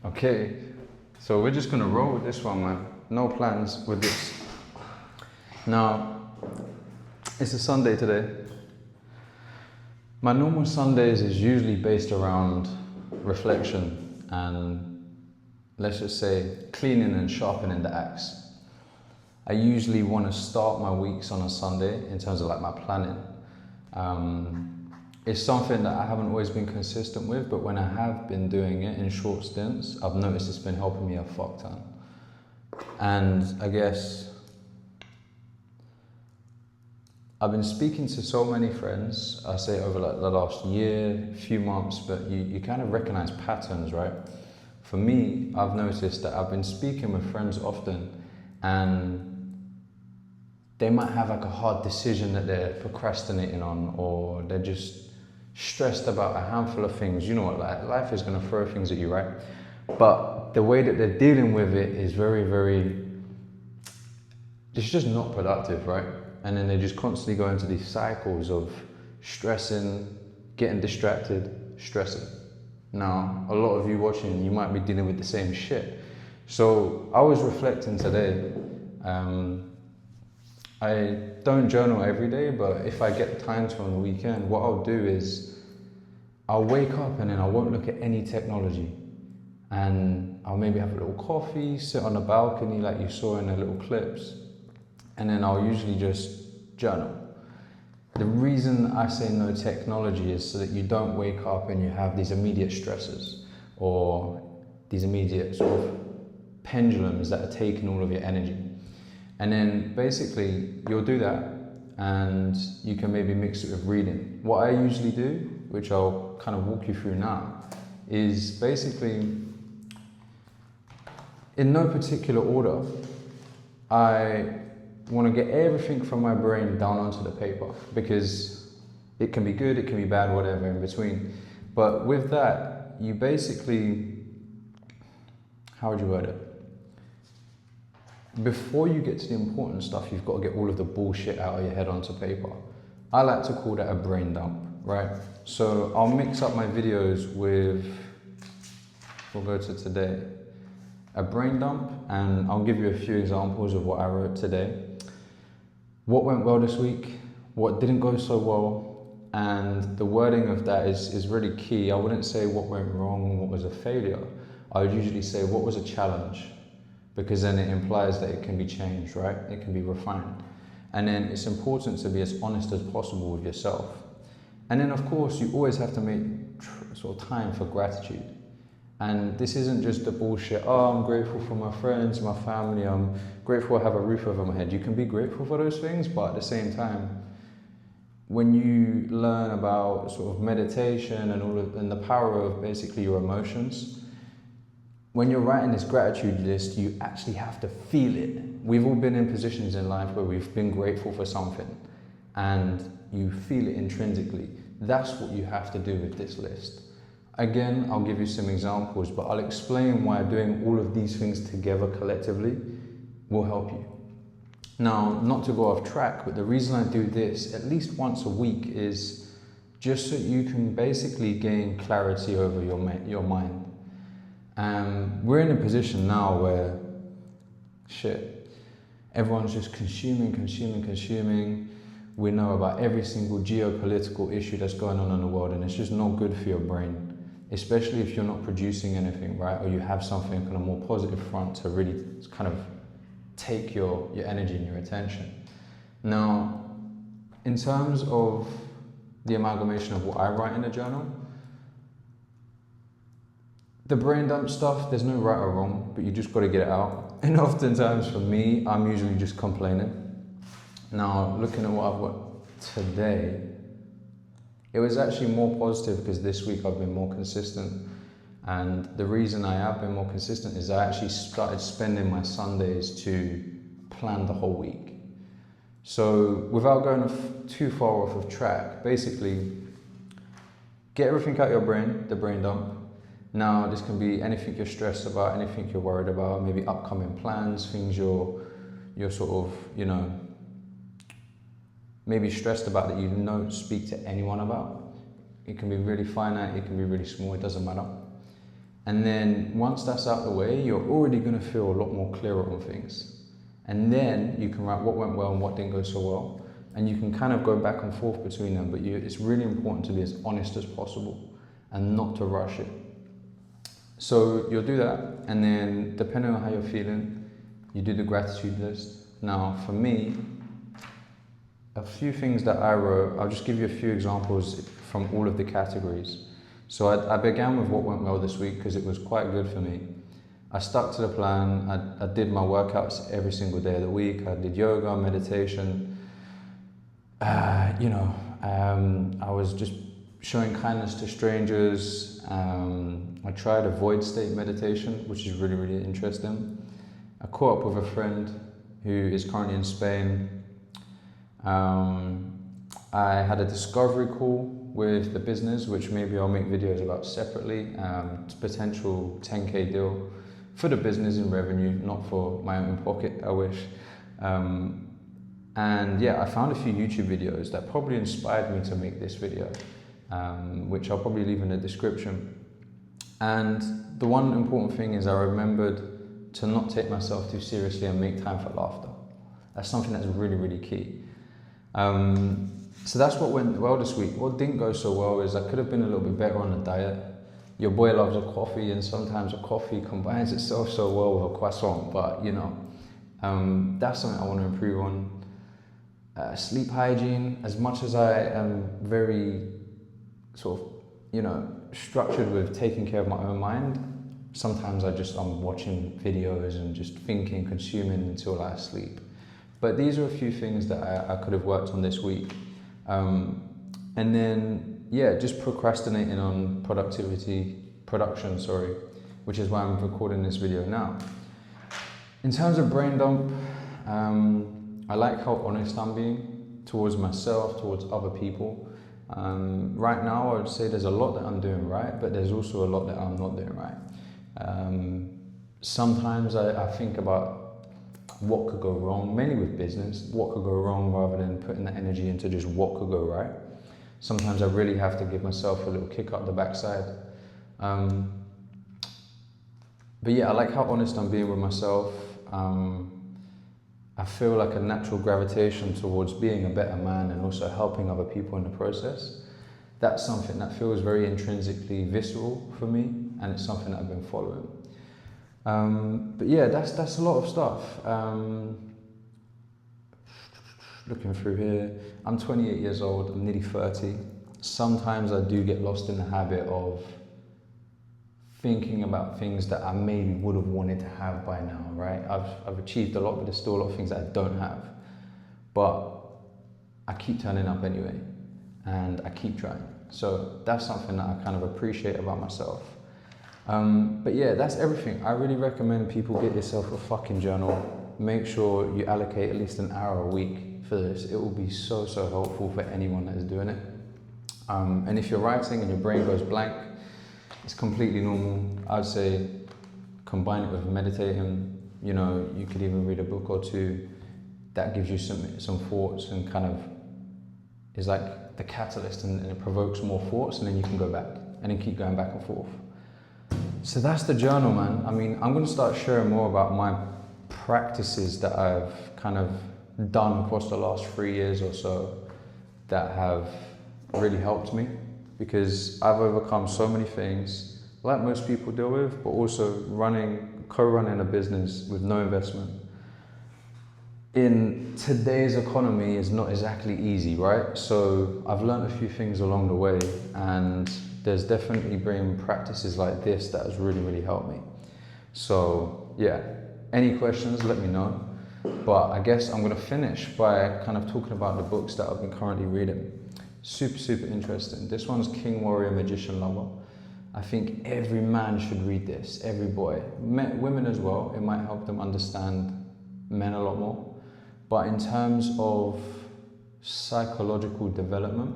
Okay, so we're just gonna roll with this one, man. No plans with this. Now, it's a Sunday today. My normal Sundays is usually based around reflection and, let's just say, cleaning and sharpening the axe. I usually want to start my weeks on a Sunday in terms of like my planning. It's something that I haven't always been consistent with, but when I have been doing it in short stints, I've noticed it's been helping me a fuck ton. And I guess I've been speaking to so many friends, I say over like the last year, few months, but you kind of recognize patterns, right? For me, I've noticed that I've been speaking with friends often and they might have like a hard decision that they're procrastinating on, or they're just stressed about a handful of things. You know what, like, life is gonna throw things at you, right? But the way that they're dealing with it is it's just not productive, right? And then they just constantly go into these cycles of stressing, getting distracted, stressing. Now, a lot of you watching, you might be dealing with the same shit. So I was reflecting today. I don't journal every day, but if I get time to on the weekend, what I'll do is I'll wake up and then I won't look at any technology. And I'll maybe have a little coffee, sit on a balcony like you saw in the little clips. And then I'll usually just journal. The reason I say no technology is so that you don't wake up and you have these immediate stresses or these immediate sort of pendulums that are taking all of your energy. And then basically you'll do that and you can maybe mix it with reading. What I usually do, which I'll kind of walk you through now, is basically in no particular order, I want to get everything from my brain down onto the paper, because it can be good, it can be bad, whatever in between. But with that, you basically, how would you word it? Before you get to the important stuff, you've got to get all of the bullshit out of your head onto paper. I like to call that a brain dump, right? So I'll mix up my videos with, we'll go to today, a brain dump, and I'll give you a few examples of what I wrote today. What went well this week, what didn't go so well, and the wording of that is really key. I wouldn't say what went wrong, what was a failure. I would usually say what was a challenge, because then it implies that it can be changed, right? It can be refined. And then it's important to be as honest as possible with yourself. And then of course, you always have to make sort of time for gratitude. And this isn't just the bullshit, oh, I'm grateful for my friends, my family, I'm grateful I have a roof over my head. You can be grateful for those things, but at the same time, when you learn about sort of meditation and the power of basically your emotions, when you're writing this gratitude list, you actually have to feel it. We've all been in positions in life where we've been grateful for something and you feel it intrinsically. That's what you have to do with this list. Again, I'll give you some examples, but I'll explain why doing all of these things together collectively will help you. Now, not to go off track, but the reason I do this at least once a week is just so you can basically gain clarity over your mind. We're in a position now where, everyone's just consuming. We know about every single geopolitical issue that's going on in the world, and it's just not good for your brain, especially if you're not producing anything, right? Or you have something on a more positive front to really kind of take your energy and your attention. Now, in terms of the amalgamation of what I write in a journal, the brain dump stuff, there's no right or wrong, but you just got to get it out. And oftentimes for me, I'm usually just complaining. Now, looking at what I've got today, it was actually more positive because this week I've been more consistent. And the reason I have been more consistent is I actually started spending my Sundays to plan the whole week. So without going too far off of track, basically, get everything out of your brain, the brain dump. Now, this can be anything you're stressed about, anything you're worried about, maybe upcoming plans, things you're sort of, maybe stressed about that you don't speak to anyone about. It can be really finite, it can be really small, it doesn't matter. And then once that's out of the way, you're already going to feel a lot more clearer on things. And then you can write what went well and what didn't go so well. And you can kind of go back and forth between them, but it's really important to be as honest as possible and not to rush it. So you'll do that, and then depending on how you're feeling, you do the gratitude list. Now for me, a few things that I wrote, I'll just give you a few examples from all of the categories. So I began with what went well this week because it was quite good for me. I stuck to the plan. I did my workouts every single day of the week. I did yoga, meditation. I was just showing kindness to strangers. I tried a void state meditation, which is really, really interesting. I caught up with a friend who is currently in Spain. I had a discovery call with the business, which maybe I'll make videos about separately. It's a potential 10K deal for the business in revenue, not for my own pocket, I wish. And yeah, I found a few YouTube videos that probably inspired me to make this video, which I'll probably leave in the description. And the one important thing is I remembered to not take myself too seriously and make time for laughter. That's something that's really, really key. So that's what went well this week. What didn't go so well is I could have been a little bit better on the diet. Your boy loves a coffee, and sometimes a coffee combines itself so well with a croissant, but that's something I want to improve on. Sleep hygiene, as much as I am very sort of, structured with taking care of my own mind, sometimes I'm watching videos and just thinking, consuming until I sleep. But these are a few things that I could have worked on this week. And then, just procrastinating on production, which is why I'm recording this video now. In terms of brain dump, I like how honest I'm being towards myself, towards other people. Right now, I would say there's a lot that I'm doing right, but there's also a lot that I'm not doing right. Sometimes I think about what could go wrong, mainly with business, what could go wrong rather than putting that energy into just what could go right. Sometimes I really have to give myself a little kick up the backside. But yeah, I like how honest I'm being with myself. I feel like a natural gravitation towards being a better man and also helping other people in the process. That's something that feels very intrinsically visceral for me, and it's something that I've been following. But yeah, that's a lot of stuff. Looking through here, I'm 28 years old, I'm nearly 30. Sometimes I do get lost in the habit of thinking about things that I maybe would have wanted to have by now, right? I've achieved a lot, but there's still a lot of things that I don't have. But I keep turning up anyway, and I keep trying. So that's something that I kind of appreciate about myself. But yeah, that's everything. I really recommend people get yourself a fucking journal. Make sure you allocate at least an hour a week for this. It will be so, so helpful for anyone that is doing it. And if you're writing and your brain goes blank, it's completely normal. I'd say combine it with meditating. You could even read a book or two that gives you some thoughts and kind of is like the catalyst, and it provokes more thoughts, and then you can go back and then keep going back and forth. So that's the journal, man. I mean, I'm going to start sharing more about my practices that I've kind of done across the last 3 years or so that have really helped me, because I've overcome so many things like most people deal with, but also co-running a business with no investment in today's economy is not exactly easy, right? So I've learned a few things along the way, and there's definitely been practices like this that has really, really helped me. So yeah, any questions, let me know. But I guess I'm gonna finish by kind of talking about the books that I've been currently reading. Super, super interesting. This one's King, Warrior, Magician, Lover. I think every man should read this, every boy. Women as well, it might help them understand men a lot more. But in terms of psychological development,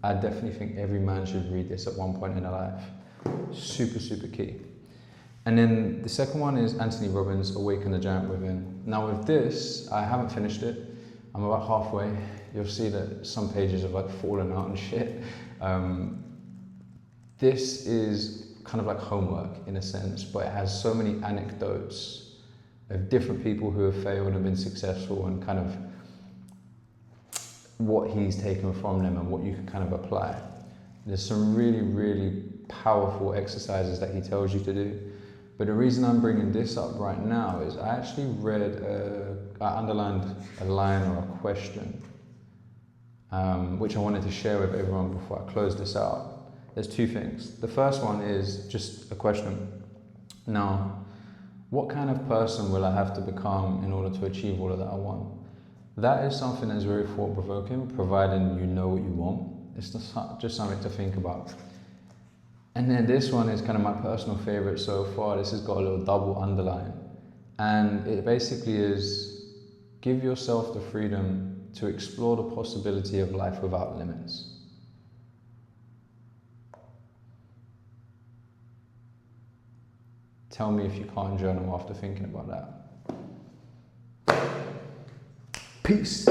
I definitely think every man should read this at one point in their life. Super, super key. And then the second one is Anthony Robbins' Awaken the Giant Within. Now with this, I haven't finished it. I'm about halfway. You'll see that some pages have like fallen out and shit. This is kind of like homework in a sense, but it has so many anecdotes of different people who have failed and been successful, and kind of what he's taken from them and what you can kind of apply. There's some really, really powerful exercises that he tells you to do. But the reason I'm bringing this up right now is I actually I underlined a line or a question, which I wanted to share with everyone before I close this out. There's two things. The first one is just a question. Now, what kind of person will I have to become in order to achieve all of that I want? That is something that's very thought-provoking, providing you know what you want. It's just something to think about. And then this one is kind of my personal favorite so far. This has got a little double underline. And it basically is, give yourself the freedom to explore the possibility of life without limits. Tell me if you can't journal after thinking about that. Peace.